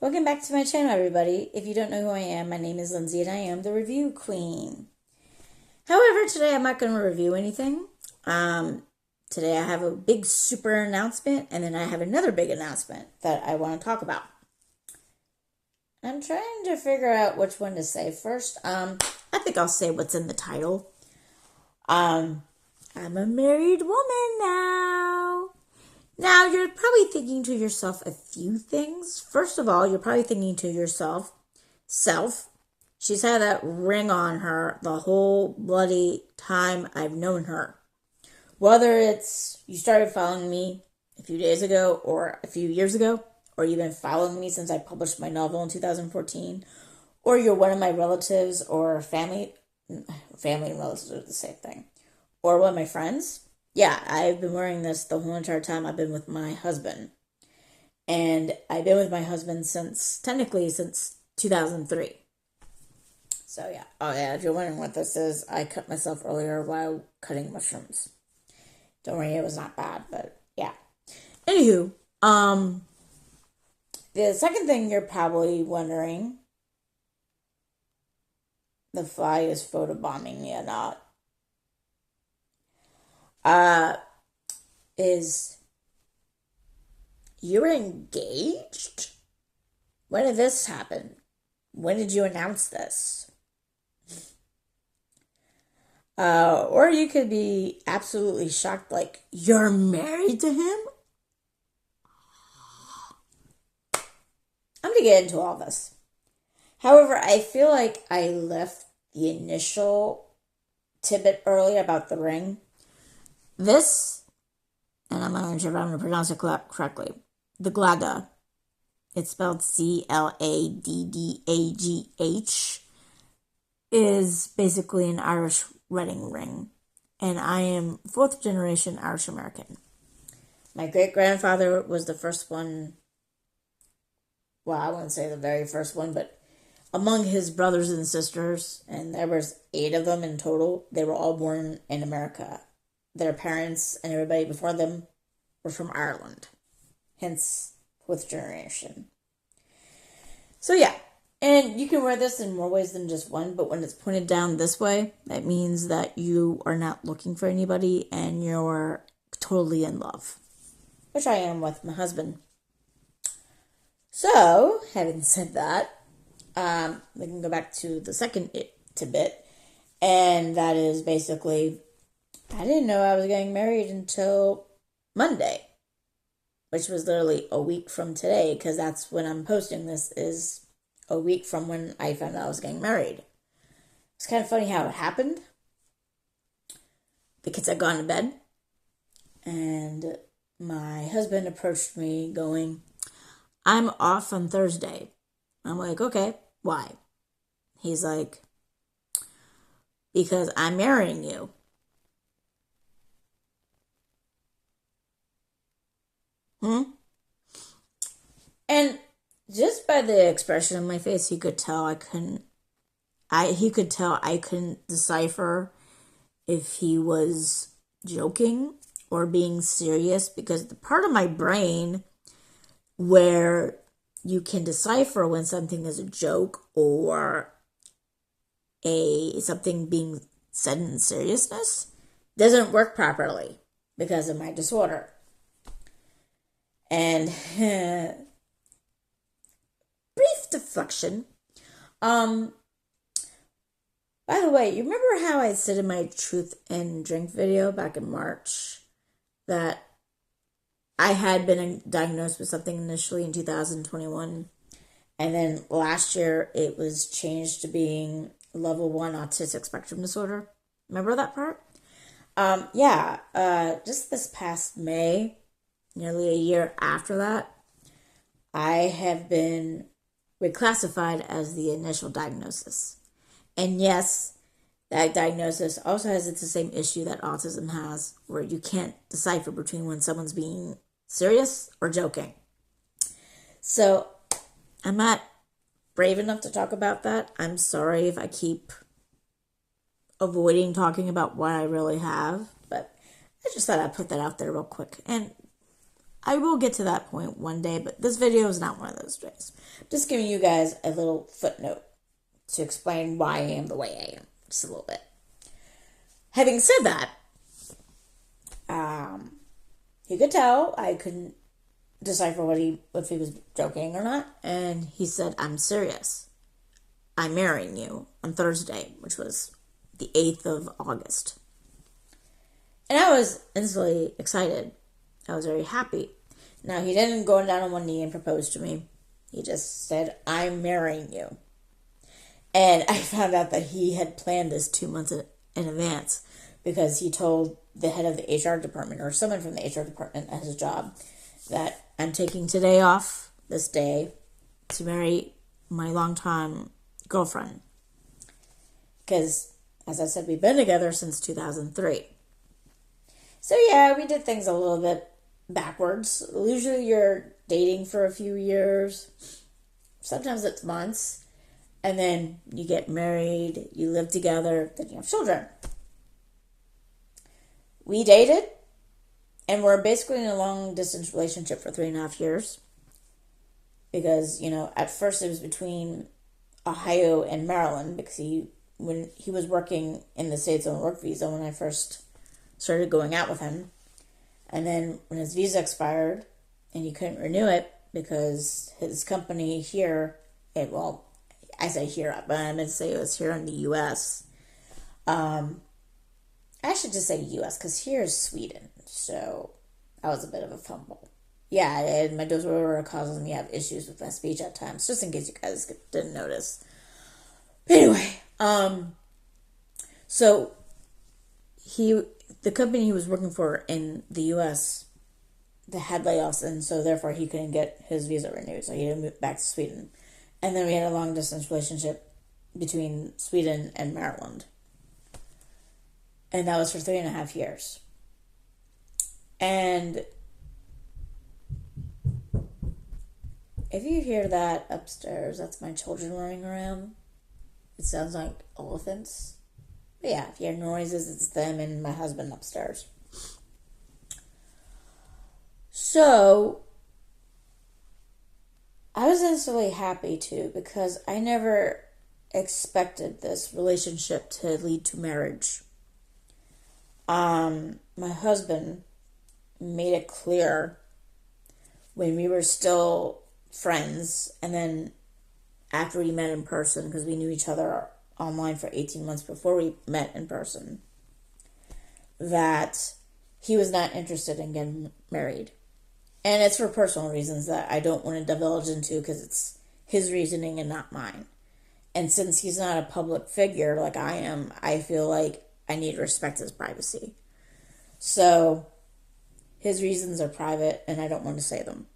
Welcome back to my channel, everybody. If you don't know who I am, my name is Lindsay and I am the Review Queen. However, today I'm not going to review anything. Today I have a big super announcement and then I have another big announcement that I want to talk about. I'm trying to figure out which one to say first. I think I'll say what's in the title. I'm a married woman now. Now, you're probably thinking to yourself a few things. First of all, you're probably thinking to yourself, she's had that ring on her the whole bloody time I've known her. Whether it's you started following me a few days ago or a few years ago, or you've been following me since I published my novel in 2014, or you're one of my relatives or family and relatives are the same thing, or one of my friends. Yeah, I've been wearing this the whole entire time I've been with my husband. And I've been with my husband since 2003. So yeah. Oh yeah, if you're wondering what this is, I cut myself earlier while cutting mushrooms. Don't worry, it was not bad, but yeah. Anywho, the second thing you're probably wondering, the fly is photobombing me or not, is you're engaged? When did this happen? When did you announce this? Or you could be absolutely shocked, like, you're married to him? I'm going to get into all this. However, I feel like I left the initial tidbit earlier about the ring. This, and I'm not sure if I'm going to pronounce it correctly, the Glada, it's spelled Claddagh, is basically an Irish wedding ring. And I am fourth generation Irish American. My great-grandfather was the first one, well, I wouldn't say the very first one, but among his brothers and sisters, and there was 8 of them in total, they were all born in America. Their parents and everybody before them were from Ireland. Hence, fourth generation. So yeah, and you can wear this in more ways than just one, but when it's pointed down this way, that means that you are not looking for anybody and you're totally in love, which I am with my husband. So, having said that, we can go back to the second tidbit, and that is basically, I didn't know I was getting married until Monday, which was literally a week from today, because that's when I'm posting this, is a week from when I found out I was getting married. It's kind of funny how it happened. The kids had gone to bed, and my husband approached me going, I'm off on Thursday. I'm like, okay, why? He's like, because I'm marrying you. And just by the expression on my face, he could tell I couldn't decipher if he was joking or being serious, because the part of my brain where you can decipher when something is a joke or something being said in seriousness doesn't work properly because of my disorder. And brief deflection. By the way, you remember how I said in my Truth and Drink video back in March that I had been diagnosed with something initially in 2021, and then last year it was changed to being level 1 autistic spectrum disorder? Remember that part? Just this past May, nearly a year after that, I have been reclassified as the initial diagnosis. And yes, that diagnosis also has the same issue that autism has, where you can't decipher between when someone's being serious or joking. So I'm not brave enough to talk about that. I'm sorry if I keep avoiding talking about what I really have, but I just thought I'd put that out there real quick. And I will get to that point one day, but this video is not one of those days. Just giving you guys a little footnote to explain why I am the way I am, just a little bit. Having said that, he could tell I couldn't decipher if he was joking or not, and he said, "I'm serious. I'm marrying you on Thursday," which was the 8th of August. And I was instantly excited. I was very happy. Now, he didn't go down on one knee and propose to me. He just said, "I'm marrying you." And I found out that he had planned this 2 months in advance because he told the head of the HR department or someone from the HR department at his job that I'm taking today off, this day, to marry my longtime girlfriend. Because, as I said, we've been together since 2003. So yeah, we did things a little bit backwards. Usually you're dating for a few years. Sometimes it's months. And then you get married, you live together, then you have children. We dated, and we're basically in a long-distance relationship for 3.5 years. Because, at first it was between Ohio and Maryland, because when he was working in the States on a work visa when I first started going out with him. And then when his visa expired and he couldn't renew it because his company here, I say here, but I meant to say it was here in the U.S. I should just say U.S. because here is Sweden. So that was a bit of a fumble. Yeah, and my Dozora causes me to have issues with my speech at times, just in case you guys didn't notice. Anyway, so the company he was working for in the U.S., they had layoffs, and so therefore he couldn't get his visa renewed, so he had to move back to Sweden. And then we had a long-distance relationship between Sweden and Maryland. And that was for 3.5 years. And if you hear that upstairs, that's my children running around. It sounds like elephants. But yeah, if you hear noises, it's them and my husband upstairs. So, I was instantly happy too, because I never expected this relationship to lead to marriage. My husband made it clear when we were still friends, and then after we met in person, because we knew each other online for 18 months before we met in person, that he was not interested in getting married. And it's for personal reasons that I don't want to divulge into, because it's his reasoning and not mine. And since he's not a public figure like I am, I feel like I need to respect his privacy. So his reasons are private and I don't want to say them.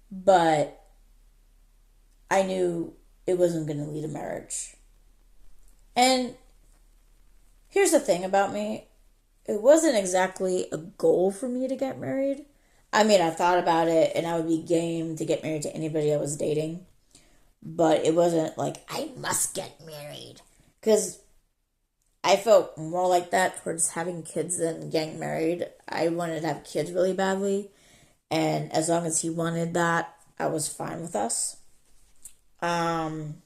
But I knew it wasn't going to lead to marriage. And here's the thing about me. It wasn't exactly a goal for me to get married. I mean, I thought about it and I would be game to get married to anybody I was dating. But it wasn't like, I must get married. Because I felt more like that towards having kids than getting married. I wanted to have kids really badly. And as long as he wanted that, I was fine with us. And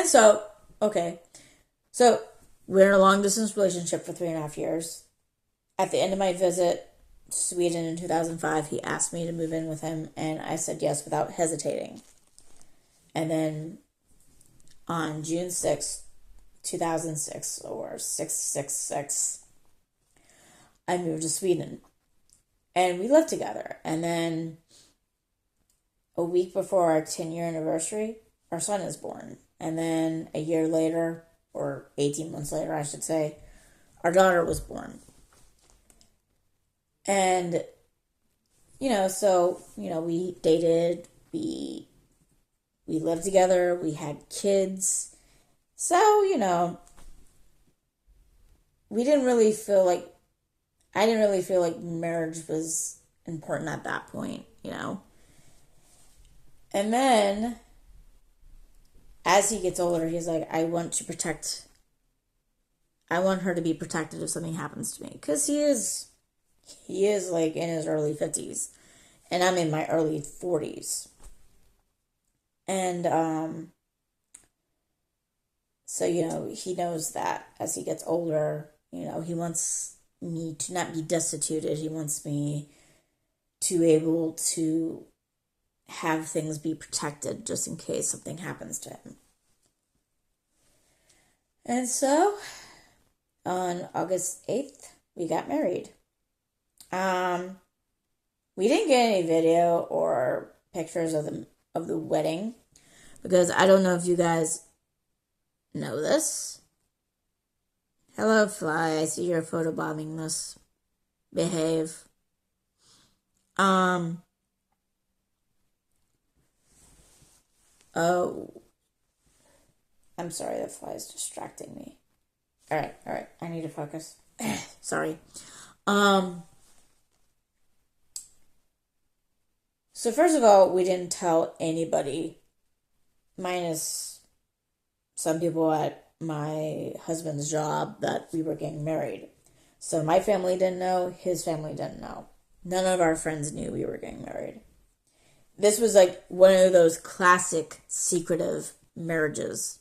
so, okay. So, we're in a long-distance relationship for 3.5 years. At the end of my visit to Sweden in 2005, he asked me to move in with him, and I said yes without hesitating. And then on June 6th, 2006, or 666, I moved to Sweden. And we lived together. And then a week before our 10-year anniversary, our son is born. And then a year later, or 18 months later, I should say, our daughter was born. And, we dated, we lived together, we had kids. So, I didn't really feel like marriage was important at that point, And then, as he gets older, he's like, I want to protect I want her to be protected if something happens to me. Because he is like in his early 50s. And I'm in my early 40s. And, so, he knows that as he gets older, he wants me to not be destituted. He wants me to be able to have things be protected just in case something happens to him. And so, on August 8th, we got married. We didn't get any video or pictures of the wedding because I don't know if you guys know this. Hello, Fly. I see you're photobombing this. Behave. Oh. I'm sorry, the fly is distracting me. Alright. I need to focus. Sorry. So first of all, we didn't tell anybody, minus some people at my husband's job, that we were getting married. So my family didn't know, his family didn't know. None of our friends knew we were getting married. This was like one of those classic secretive marriages.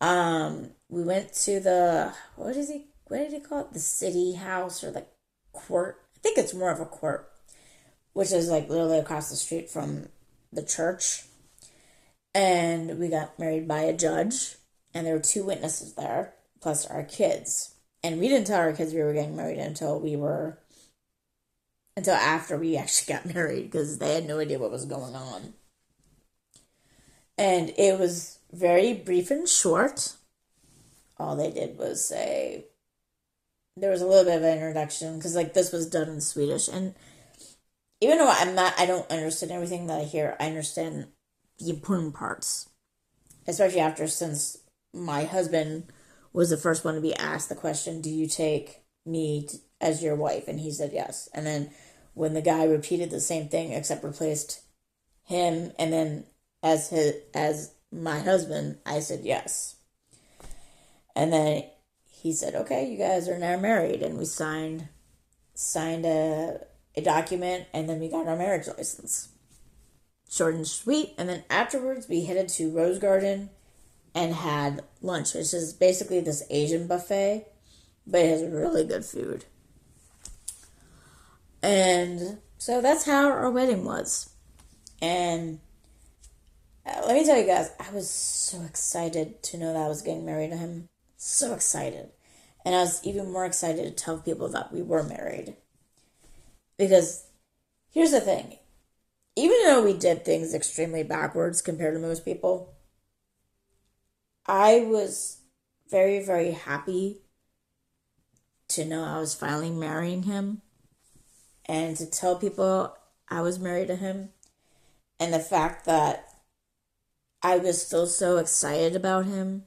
We went to the, what did he call it? The city house or the court? I think it's more of a court, which is like literally across the street from the church. And we got married by a judge, and there were 2 witnesses there, plus our kids. And we didn't tell our kids we were getting married until after we actually got married, because they had no idea what was going on. And it was very brief and short. All they did was say, there was a little bit of an introduction, because like this was done in Swedish. And even though I don't understand everything that I hear, I understand the important parts. Especially since my husband was the first one to be asked the question, do you take me as your wife? And he said yes. And then when the guy repeated the same thing except replaced him and then as my husband, I said yes. And then he said, okay, you guys are now married. And we signed a document, and then we got our marriage license. Short and sweet. And then afterwards, we headed to Rose Garden and had lunch, which is basically this Asian buffet, but it has really good food. And so that's how our wedding was. And let me tell you guys, I was so excited to know that I was getting married to him. So excited. And I was even more excited to tell people that we were married. Because here's the thing. Even though we did things extremely backwards compared to most people, I was very, very happy to know I was finally marrying him and to tell people I was married to him. And the fact that I was still so excited about him,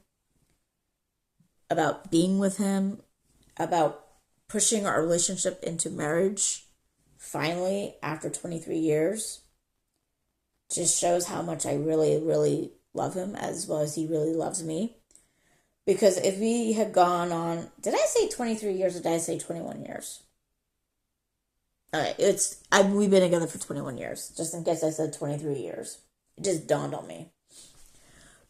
about being with him, about pushing our relationship into marriage, finally, after 23 years, just shows how much I really, really love him as well as he really loves me. Because if we had gone on, did I say 23 years or did I say 21 years? Alright, we've been together for 21 years, just in case I said 23 years. It just dawned on me.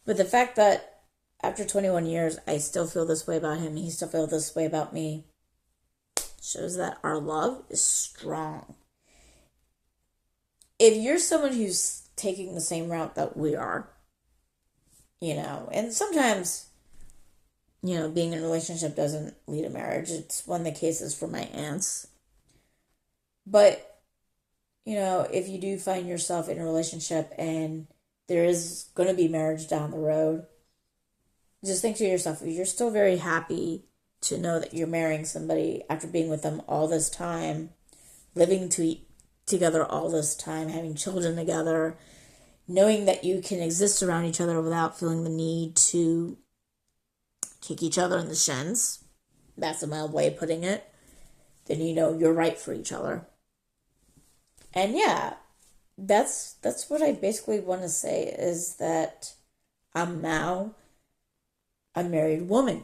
But the fact that after 21 years, I still feel this way about him, and he still feels this way about me, shows that our love is strong. If you're someone who's taking the same route that we are, and sometimes, being in a relationship doesn't lead to marriage. It's one of the cases for my aunts. But, if you do find yourself in a relationship and there is going to be marriage down the road, just think to yourself, if you're still very happy to know that you're marrying somebody after being with them all this time, living together all this time, having children together, knowing that you can exist around each other without feeling the need to kick each other in the shins, that's a mild way of putting it, then you're right for each other. And yeah, that's what I basically want to say, is that I'm now a married woman.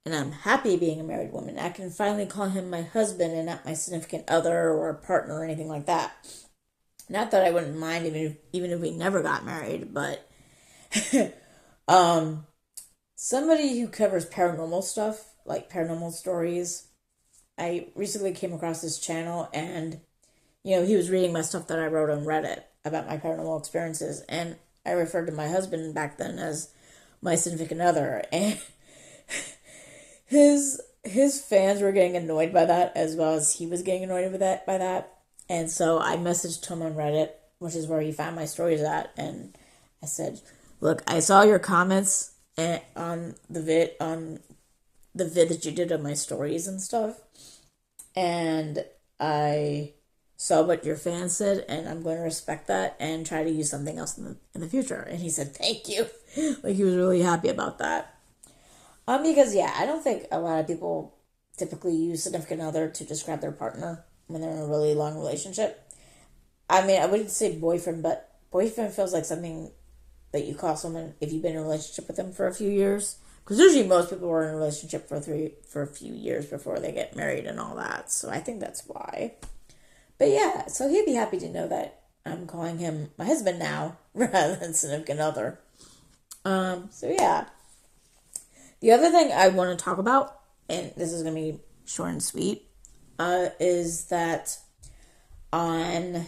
and I'm happy being a married woman. I can finally call him my husband and not my significant other or partner or anything like that. Not that I wouldn't mind even if we never got married, but somebody who covers paranormal stuff, like paranormal stories, I recently came across this channel, and he was reading my stuff that I wrote on Reddit about my paranormal experiences, and I referred to my husband back then as my significant other, and his fans were getting annoyed by that as well as he was getting annoyed by that. And so I messaged him on Reddit, which is where he found my stories at, and I said, "Look, I saw your comments on the vid that you did of my stories and stuff, and I saw what your fans said, and I'm going to respect that and try to use something else in the future." And he said, "Thank you." Like, he was really happy about that. Because I don't think a lot of people typically use significant other to describe their partner when they're in a really long relationship. I mean, I wouldn't say boyfriend, but boyfriend feels like something that you call someone if you've been in a relationship with them for a few years. Because usually most people are in a relationship for a few years before they get married and all that. So I think that's why. But so he'd be happy to know that I'm calling him my husband now rather than significant other. The other thing I want to talk about, and this is going to be short and sweet, is that on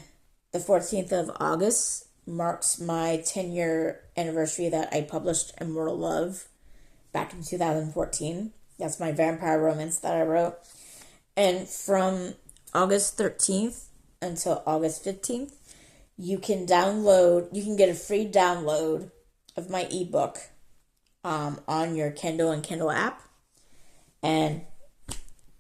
the 14th of August marks my 10-year anniversary that I published Immortal Love back in 2014. That's my vampire romance that I wrote. And from August 13th until August 15th, you can get a free download of my ebook on your Kindle and Kindle app. And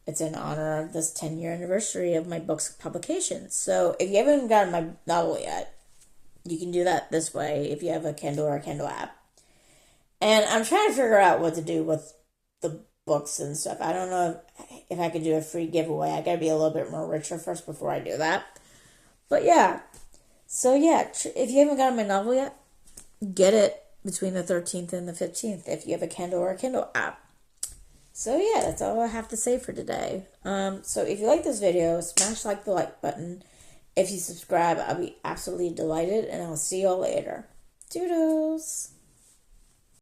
it's in honor of this 10-year anniversary of my book's publication. So if you haven't gotten my novel yet, you can do that this way if you have a Kindle or a Kindle app. And I'm trying to figure out what to do with the books and stuff. I don't know if I could do a free giveaway. I gotta be a little bit more richer first before I do that. But if you haven't gotten my novel yet, get it between the 13th and the 15th if you have a Kindle or a Kindle app. So that's all I have to say for today. So if you like this video, smash the like button. If you subscribe, I'll be absolutely delighted, and I'll see y'all later. Doodles!